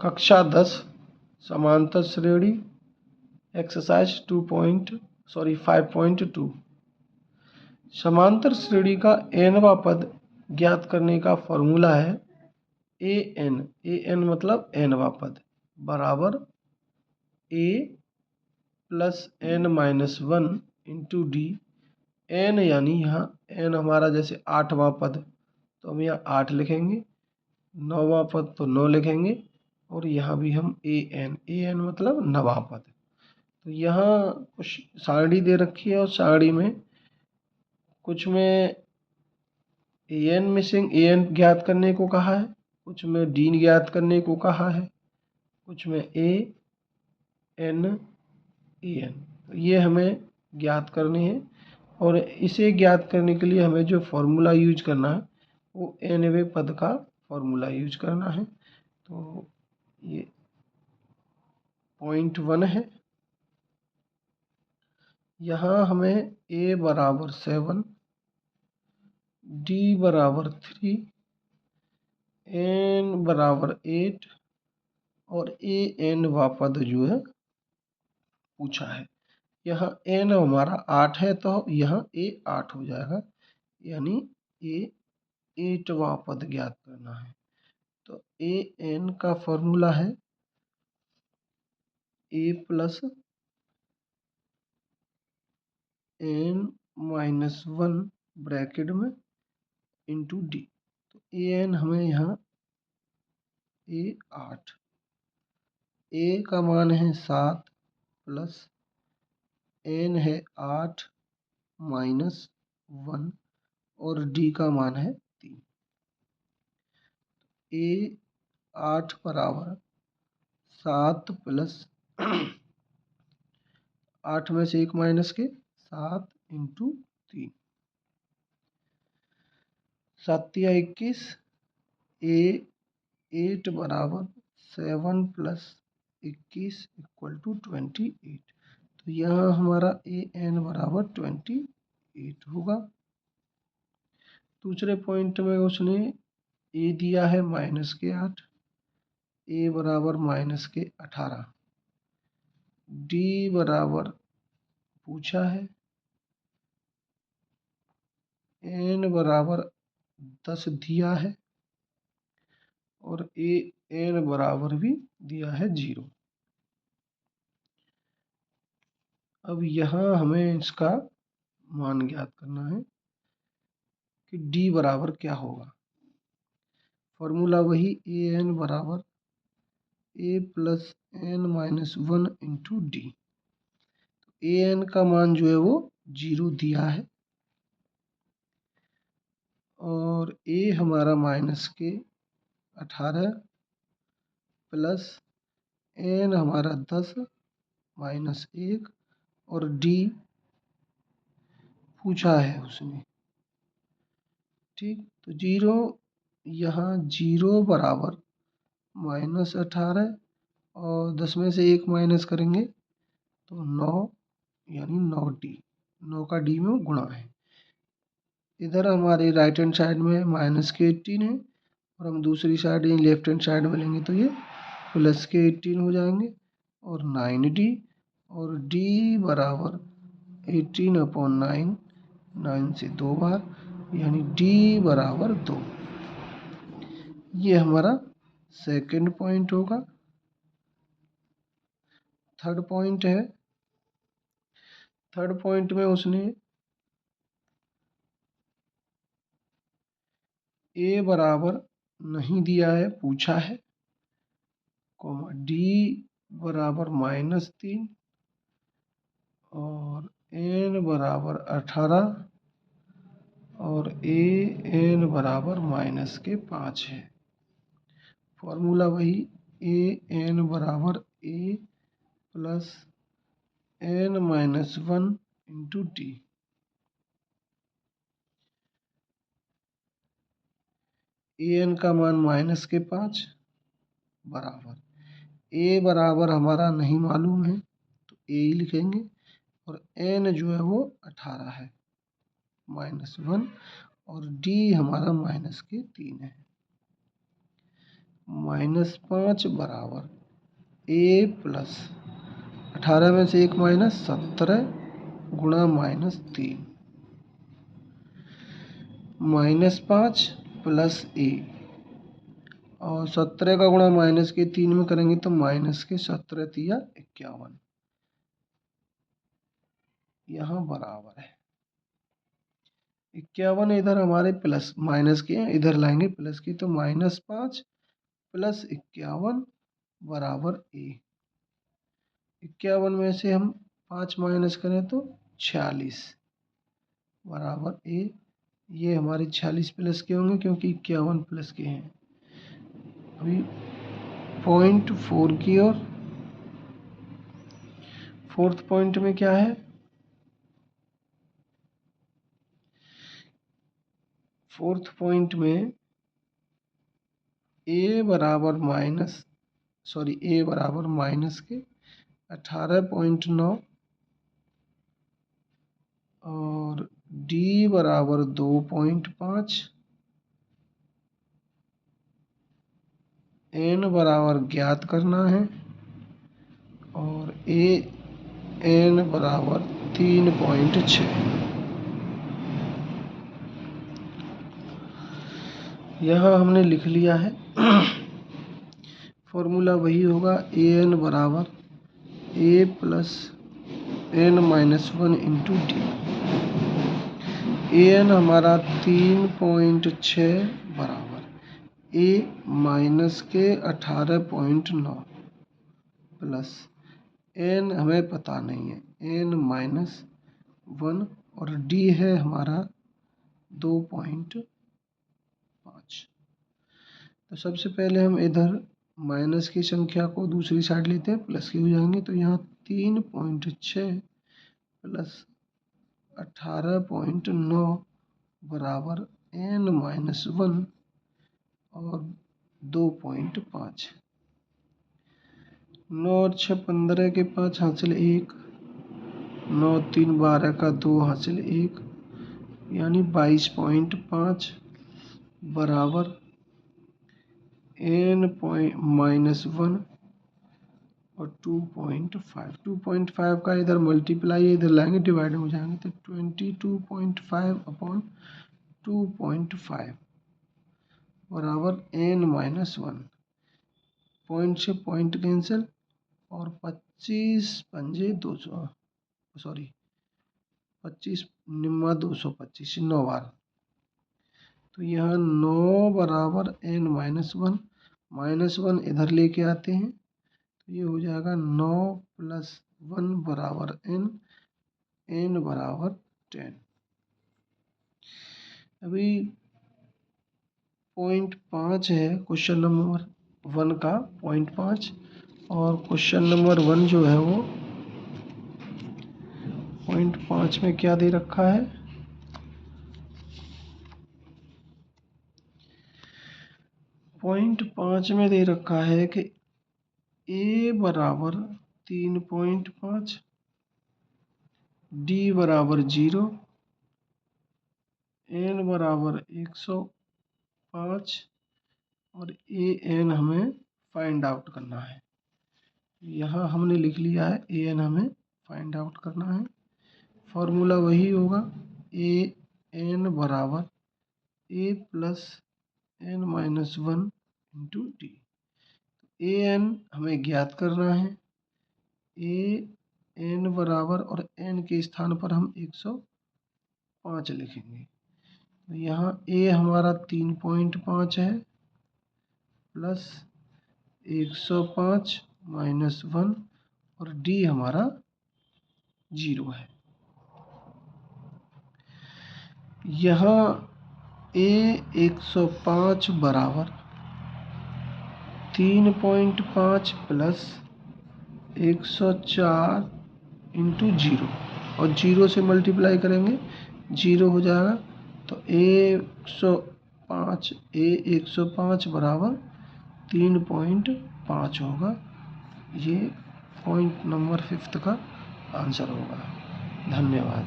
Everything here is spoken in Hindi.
कक्षा 10 समांतर श्रेणी एक्सरसाइज 5.2। समांतर श्रेणी का nवा पद ज्ञात करने का फॉर्मूला है an मतलब nवा पद बराबर a plus n-1 into D. n यानी यहाँ n हमारा जैसे 8वां पद तो हम यहाँ 8 लिखेंगे, 9वां पद तो 9 लिखेंगे और यहाँ भी हम an मतलब 9वां पद। तो यहाँ कुछ सारणी दे रखी है और सारणी में कुछ में an मिसिंग an ज्ञात करने को कहा है, कुछ में d ज्ञात करने को कहा है, कुछ में a n an। तो ये हमें ज्ञात करनी है और इसे ज्ञात करने के लिए हमें जो फॉर्मूला यूज करना है वो nवें पद का फॉर्मूला यूज करना है। तो ये पॉइंट 1 है। यहाँ हमें a बराबर 7, d बराबर 3, n बराबर 8 और an वा पद जो है पूछा है। यहाँ n हमारा 8 है तो यहाँ a 8 हो जाएगा, यानी a 8वां पद ज्ञात करना है। तो an का फॉर्मूला है a प्लस n-1 ब्रैकेट में इंटू डी। तो an हमें यहाँ a 8, a का मान है 7 प्लस n है 8 माइनस 1 और d का मान है 3। a 8 बराबर 7 प्लस 8 में से 1 माइनस के 7 इंटू 3, 7 या 21। a 8 बराबर 7 प्लस 21 इक्वल टू 28। तो यहाँ हमारा an बराबर 28 होगा। दूसरे पॉइंट में उसने a दिया है -8, a बराबर -18, d बराबर पूछा है n बराबर 10 दिया है और an बराबर भी दिया है 0। अब यहाँ हमें इसका मान ज्ञात करना है कि d बराबर क्या होगा। फॉर्मूला वही an बराबर a plus n-1 into D. an का मान जो है वो 0 दिया है और a हमारा -18 प्लस n हमारा 10 -1 और d पूछा है उसने। ठीक, तो 0 यहाँ 0 बराबर -18 और 10 में से 1 माइनस करेंगे तो 9, यानी 9d, 9 का d में गुणा है। इधर हमारे राइट हैंड साइड में -18 है और हम दूसरी साइड लेफ्ट हैंड साइड में लेंगे तो ये +18 हो जाएंगे और 9d और d बराबर 18/9, 9 से 2 बार, यानी d बराबर 2। ये हमारा सेकंड पॉइंट होगा। थर्ड पॉइंट है, थर्ड पॉइंट में उसने a बराबर नहीं दिया है, पूछा है, d बराबर -3 और n बराबर 18 और an बराबर -5 है। फॉर्मूला वही an बराबर a plus n-1 into D. an का मान -5 बराबर a बराबर हमारा नहीं मालूम है तो a ही लिखेंगे और n जो है वो 18 है -1 और d हमारा -3 है। -5 बराबर a प्लस 18 में से 1 माइनस 17 गुणा -3 -5 प्लस a और 17 का गुणा -3 में करेंगे तो -17 तिया 51 यहाँ बराबर है 51। इधर हमारे प्लस माइनस के हैं, इधर लाएंगे प्लस की, तो -5 प्लस 51 बराबर a। 51 में से हम 5 माइनस करें तो 46 बराबर a। ये हमारे 46 प्लस के होंगे क्योंकि 51 प्लस के हैं। अभी पॉइंट 4 की ओर, फोर्थ पॉइंट में क्या है, फोर्थ पॉइंट में a बराबर माइनस के 18.9 और d बराबर 2.5, n बराबर ज्ञात करना है और n बराबर 3.6। यहाँ हमने लिख लिया है। फॉर्मूला वही होगा, an बराबर a plus n-1 into D. an हमारा 3.6 बराबर a माइनस के 18.9 प्लस n हमें पता नहीं है n-1 और d है हमारा 2.5। तो सबसे पहले हम इधर माइनस की संख्या को दूसरी साइड लेते हैं, प्लस की हो जाएंगे। तो यहाँ 3.6 प्लस 18.9 बराबर n-1 और 2.5। 9 और 6 15 के 5 हासिल 1, 9 3 12 का 2 हासिल 1 यानी 22.5 बराबर n-1 और 2.5। 2.5 का इधर मल्टीप्लाई इधर लाएंगे, डिवाइड हो जाएंगे तो 22.5 अपॉन 2.5 बराबर n-1। पॉइंट से पॉइंट कैंसिल और 25 पंजे 200, सॉरी 25 निम्मा 225 9 बार। तो यहाँ 9 बराबर n-1, -1 इधर लेके आते हैं तो ये हो जाएगा 9 प्लस 1 बराबर n बराबर 10। अभी पॉइंट 5 है क्वेश्चन नंबर 1 का, पॉइंट 5, और क्वेश्चन नंबर 1 जो है वो पॉइंट 5 में क्या दे रखा है, पॉइंट 5 में दे रखा है कि a बराबर 3.5, d बराबर 0, n बराबर 105 और an हमें फाइंड आउट करना है। यहाँ हमने लिख लिया है an हमें फाइंड आउट करना है। फॉर्मूला वही होगा, an बराबर a plus n-1 into D. an हमें ज्ञात करना है, n बराबर और n के स्थान पर हम 105 लिखेंगे। तो यहाँ a हमारा 3.5 है प्लस 105 -1 और d हमारा 0 है। यहाँ a 105 बराबर 3.5 प्लस 104 इंटू 0 और 0 से मल्टीप्लाई करेंगे 0 हो जाएगा। तो a 105 बराबर 3.5 होगा। ये पॉइंट नंबर 5 का आंसर होगा। धन्यवाद।